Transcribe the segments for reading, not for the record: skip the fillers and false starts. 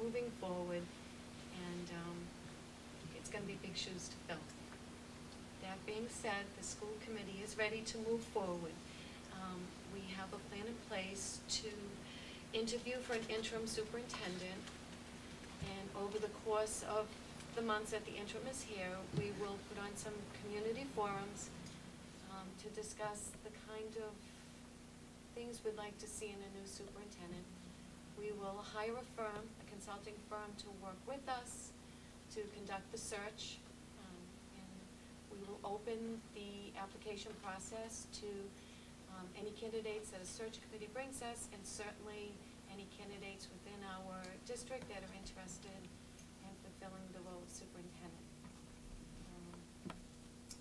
moving forward, and it's going to be big shoes to fill. That being said, the school committee is ready to move forward. We have a plan in place to interview for an interim superintendent, and over the course of the months that the interim is here, we will put on some community forums to discuss the kind of things we'd like to see in a new superintendent. We will hire a firm, a consulting firm, to work with us to conduct the search, and we will open the application process to any candidates that a search committee brings us, and certainly any candidates within our district that are interested in fulfilling the role of superintendent.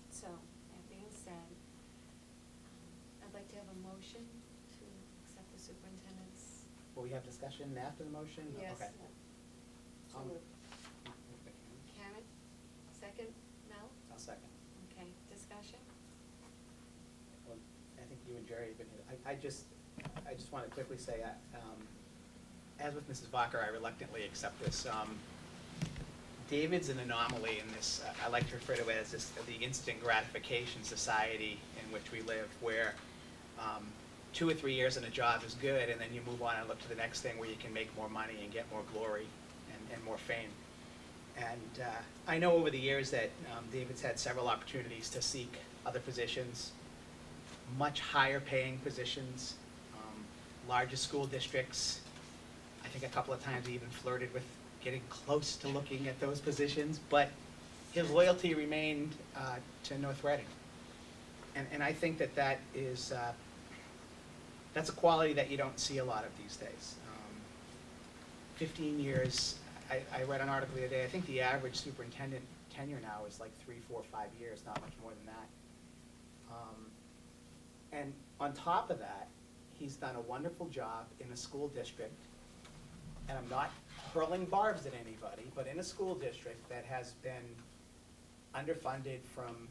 So, that being said, I'd like to have a motion to accept the superintendent's. Will we have discussion after the motion? Yes. Okay. Karen, second. Mel? I'll second. Okay, discussion? Well, I think you and Jerry have been here. I just want to quickly say, as with Mrs. Bacher, I reluctantly accept this. David's an anomaly in this. I like to refer to it as the instant gratification society in which we live, where 2 or 3 years in a job is good, and then you move on and look to the next thing where you can make more money and get more glory and more fame. And I know over the years that David's had several opportunities to seek other positions, much higher paying positions, larger school districts. I think a couple of times he even flirted with getting close to looking at those positions, but his loyalty remained to North Reading. And I think that is, that's a quality that you don't see a lot of these days. 15 years, I read an article the other day, I think the average superintendent tenure now is like 3, 4, 5 years, not much more than that. And on top of that, he's done a wonderful job in a school district, and I'm not hurling barbs at anybody, but in a school district that has been underfunded from,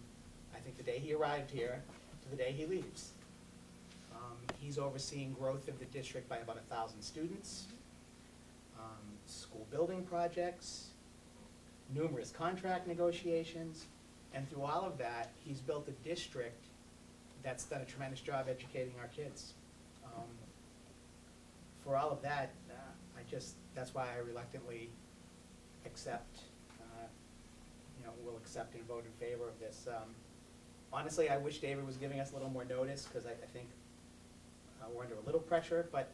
I think, the day he arrived here to the day he leaves. He's overseeing growth of the district by about 1,000 students, school building projects, numerous contract negotiations, and through all of that, he's built a district that's done a tremendous job educating our kids. For all of that, that's why I reluctantly accept, will accept and vote in favor of this. Honestly, I wish David was giving us a little more notice, because I think we're under a little pressure, but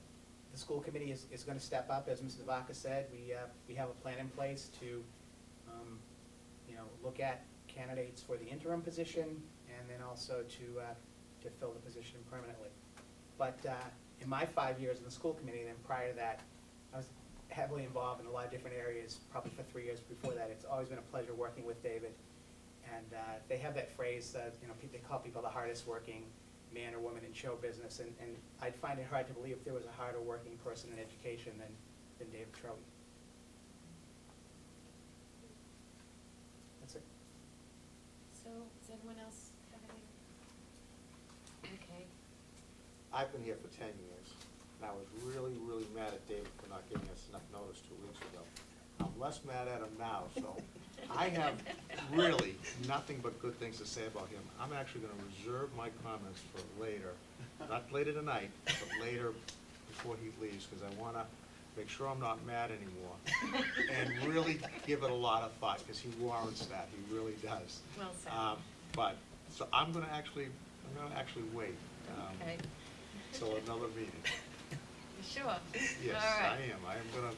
the school committee is going to step up, as Mrs. Bacher said. We have a plan in place to, look at candidates for the interim position, and then also to fill the position permanently. But in my 5 years in the school committee, and then prior to that, I was heavily involved in a lot of different areas, probably for 3 years before that. It's always been a pleasure working with David. And they have that phrase, they call people the hardest working man or woman in show business. And I'd find it hard to believe if there was a harder working person in education than David Trowie. That's it. So, does anyone else have any? Okay. I've been here for 10 years, and I was really, really mad at David for not giving us enough notice 2 weeks ago. I'm less mad at him now, so I have really nothing but good things to say about him. I'm actually going to reserve my comments for later, not later tonight, but later before he leaves, because I want to make sure I'm not mad anymore, and really give it a lot of thought, because he warrants that. He really does. Well said. But so I'm going to actually wait. Okay. Till another meeting. You sure? Yes, All right. I am. I am going to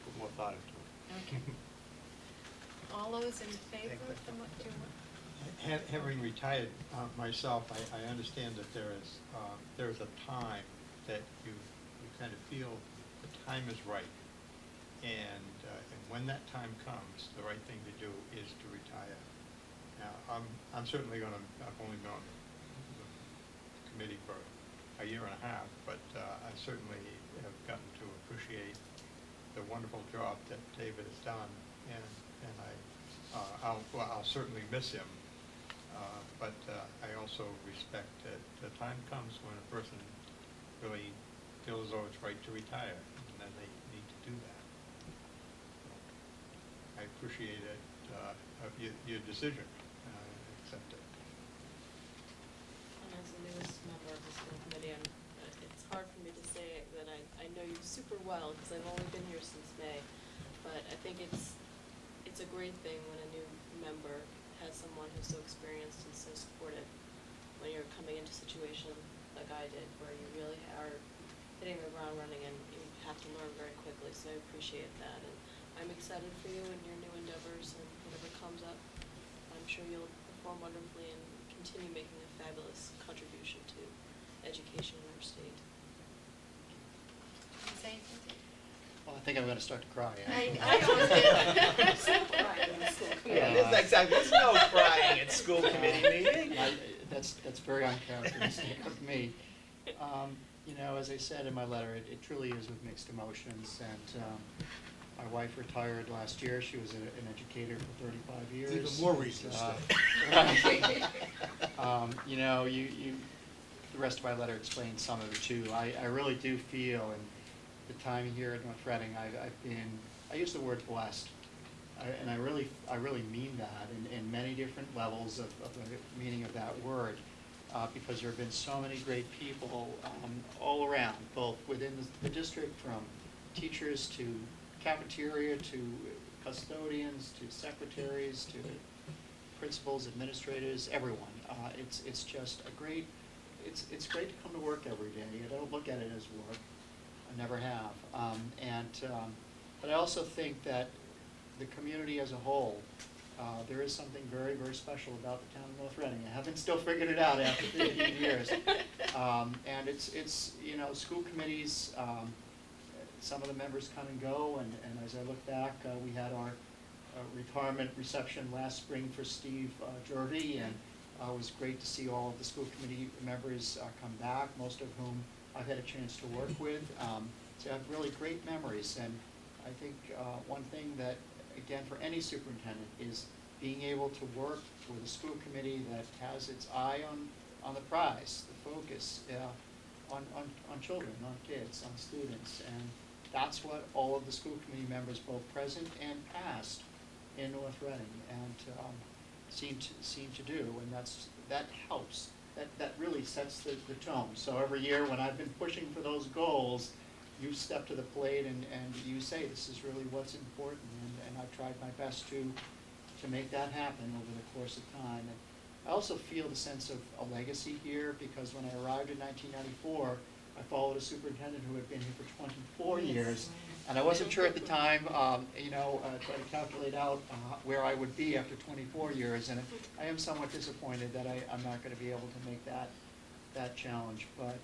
put more thought into it. Okay. All those in favor of the motion? Having retired myself, I understand that there is a time that you kind of feel the time is right, and when that time comes, the right thing to do is to retire. Now, I'm certainly going to. I've only been on the committee for a year and a half, but I certainly have gotten to appreciate the wonderful job that David has done, and I'll certainly miss him. But I also respect that the time comes when a person really feels as though it's right to retire, and then they need to do that. appreciate it, of your decision, accept it. And as the newest member of the school committee, it's hard for me to say that I know you super well, because I've only been here since May, but I think it's a great thing when a new member has someone who's so experienced and so supportive when you're coming into a situation like I did, where you really are hitting the ground running and you have to learn very quickly, so I appreciate that. And I'm excited for you and your new endeavors and whatever comes up. I'm sure you'll perform wonderfully and continue making a fabulous contribution to education in our state. Can you say anything? Well, I think I'm gonna start to cry. I always did. So quiet in the school committee. Yeah, this is exactly, there's no crying at school committee meeting. That's very uncharacteristic of me. You know, as I said in my letter, it truly is with mixed emotions, and my wife retired last year. She was an educator for 35 years. Even more reason to stay. You know, the rest of my letter explains some of it too. I really do feel, and the time here at North Reading, I use the word blessed, and I really mean that in many different levels of the meaning of that word, because there have been so many great people all around, both within the district, from teachers to cafeteria to custodians to secretaries to principals, administrators, everyone. It's just a great, it's great to come to work every day. I don't look at it as work. I never have. But I also think that the community as a whole, there is something very, very special about the town of North Reading. I haven't still figured it out after 15 years. And it's you know, school committees, some of the members come and go, and as I look back, we had our retirement reception last spring for Steve Jervey, and it was great to see all of the school committee members come back, most of whom I've had a chance to work with. So I have really great memories, and I think one thing that, again, for any superintendent is being able to work with a school committee that has its eye on the prize, the focus on children, on kids, on students, and that's what all of the school committee members, both present and past, in North Reading, and seem to do, and that helps. That really sets the tone. So every year when I've been pushing for those goals, you step to the plate and you say, this is really what's important, and I've tried my best to make that happen over the course of time. And I also feel the sense of a legacy here, because when I arrived in 1994, I followed a superintendent who had been here for 24 years, and I wasn't sure at the time, you know, try to calculate out where I would be after 24 years, and I am somewhat disappointed that I'm not going to be able to make that challenge. But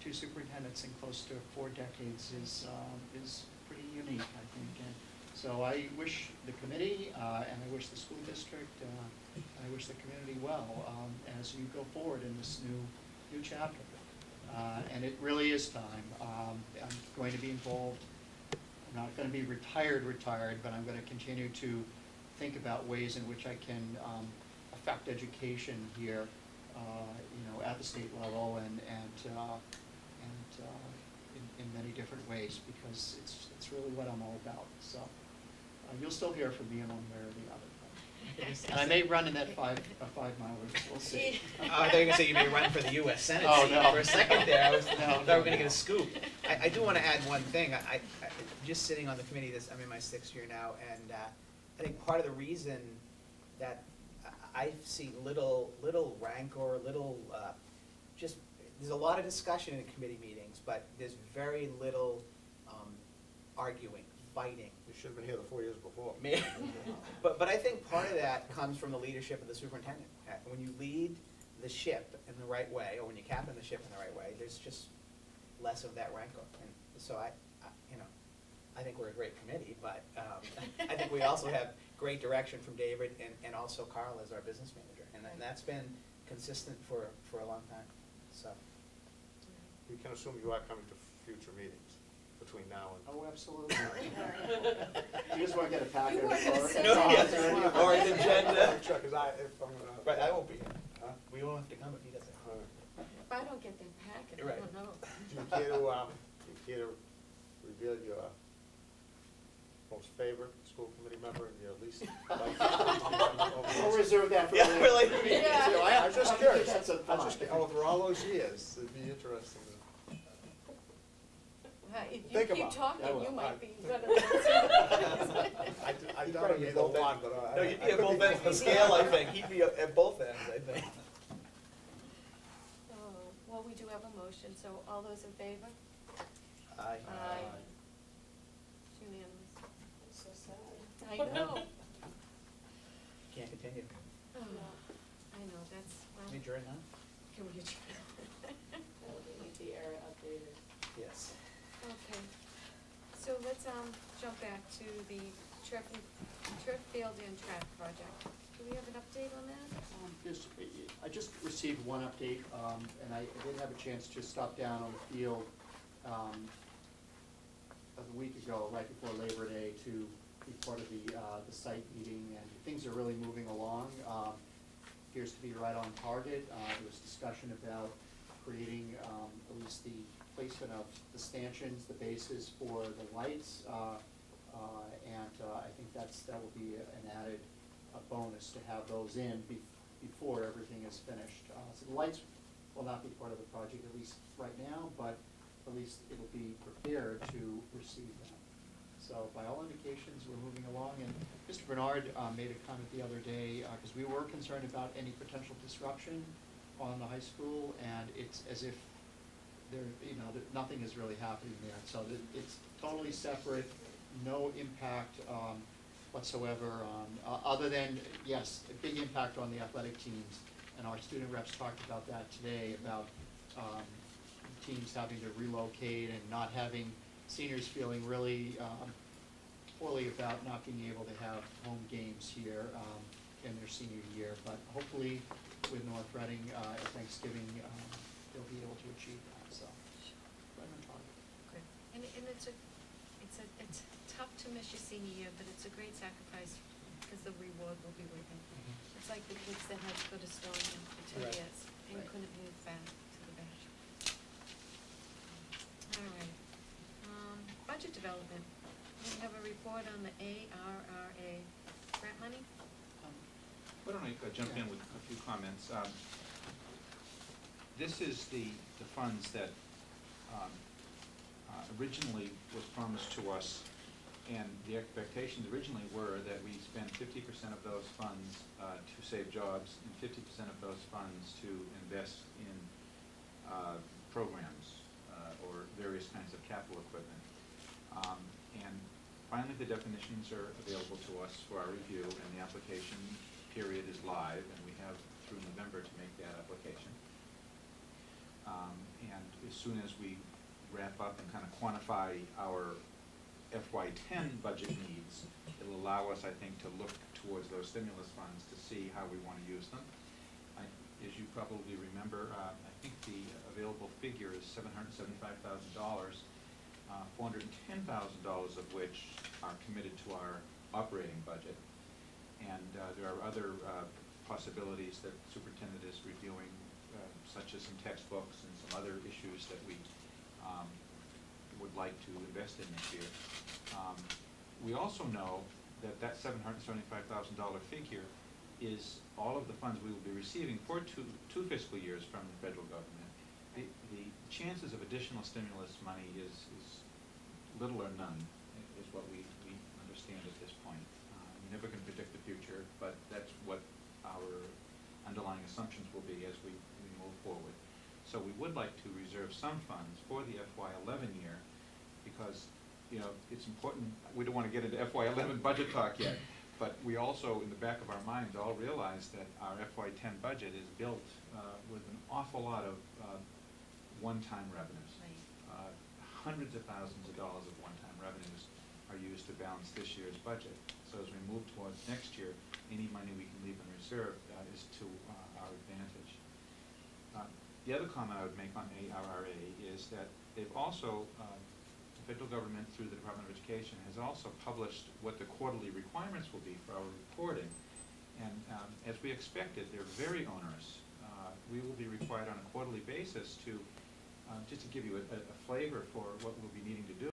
two superintendents in close to 4 decades is pretty unique, I think. And so I wish the committee and I wish the school district, and I wish the community well as you go forward in this new chapter. And it really is time. I'm going to be involved. I'm not going to be retired, but I'm going to continue to think about ways in which I can affect education here, you know, at the state level, and in many different ways, because it's really what I'm all about. So you'll still hear from me in one way or the other. And I may run in that 5-mile race. We'll see. Oh, I thought you were going to say you may run for the U.S. Senate Oh, seat no. for a second there. I thought we were going to no. get a scoop. I do want to add one thing. I just sitting on the committee, I'm in my 6th year now, and I think part of the reason that I see little rancor, just, there's a lot of discussion in committee meetings, but there's very little arguing, fighting. You should have been here the 4 years before. But I think part of that comes from the leadership of the superintendent. When you lead the ship in the right way, or when you captain the ship in the right way, there's just less of that rancor. And so you know, I think we're a great committee, but I think we also have great direction from David and also Carl as our business manager, and that's been consistent for a long time. So We can assume you are coming to future meetings between now and. Oh, absolutely. You just want to get a packet You of weren't gonna cards. say No, that. yes, or an agenda. Sure, because if I'm gonna. Right, I won't be here. We won't have to come if he doesn't. If I don't get their packet, You're right. I don't know. Do you care to reveal your most most favorite school committee member and your least liked? We'll reserve that for Yeah, later. we're like- Yeah. I'm just curious. That's a I'm just, thought. over all those years, it'd be interesting to. If you Think keep about it. talking, I will. you might be better. I He'd doubt probably it'd be be both the one, ends. but No, you'd be I at could both ends of the wrong. scale, I think. He'd be at both ends, I think. Oh, well, we do have a motion, so all those in favor? Aye. Aye. It's unanimous. So sad. I know. Can't continue. Oh, I know, that's, well, Can we adjourn now? can we adjourn? We need the era updated. Yes. Okay, so let's, jump back to the turf field and track project. Do we have an update on that? I just received one update, and I did have a chance to stop down on the field a week ago, right before Labor Day, to be part of the site meeting, and things are really moving along. Appears to be right on target. There was discussion about creating at least the placement of the stanchions, the bases for the lights, and I think that will be an added bonus to have those in before everything is finished. So the lights will not be part of the project, at least right now, but at least it'll be prepared to receive them. So by all indications, we're moving along, and Mr. Bernard made a comment the other day, because we were concerned about any potential disruption on the high school, and it's as if nothing is really happening there. So it's totally separate, no impact whatsoever on, other than, yes, a big impact on the athletic teams, and our student reps talked about that today, about teams having to relocate and not having seniors feeling really poorly about not being able to have home games here in their senior year. But hopefully with North Reading at Thanksgiving, they'll be able to achieve that, so. Right on target. Good. And it's tough to miss your senior year, but it's a great sacrifice because the reward will be waiting. It's like the kids that had to go to Stone for 2 Right. years and Right. couldn't move back to the bench. All right. Budget development. We have a report on the ARRA grant money. Why don't I jump in with a few comments? This is the funds that originally was promised to us, and the expectations originally were that we spend 50% of those funds to save jobs and 50% of those funds to invest in programs or various kinds of capital equipment. And finally, the definitions are available to us for our review, and the application period is live, and we have through November to make that application. And as soon as we wrap up and kind of quantify our FY10 budget needs, it'll allow us, I think, to look towards those stimulus funds to see how we want to use them. As you probably remember, I think the available figure is $775,000, $410,000 of which are committed to our operating budget. And there are other possibilities that the superintendent is reviewing, such as some textbooks and some other issues that we would like to invest in this year. We also know that that $775,000 figure is all of the funds we will be receiving for two fiscal years from the federal government. The chances of additional stimulus money is little or none, is what we understand at this point. We never can predict the future, but that's what our underlying assumptions will be as we move forward. So we would like to reserve some funds for the FY11 year, because it's important. We don't want to get into FY11 budget talk yet, but we also, in the back of our minds, all realize that our FY10 budget is built with an awful lot of one-time revenues. Right. Hundreds of thousands of dollars of one-time revenues are used to balance this year's budget. So as we move towards next year, any money we can leave in reserve is to our advantage. The other comment I would make on ARRA is that they've also, the federal government through the Department of Education has also published what the quarterly requirements will be for our reporting. And as we expected, they're very onerous. We will be required on a quarterly basis to, just to give you a flavor for what we'll be needing to do,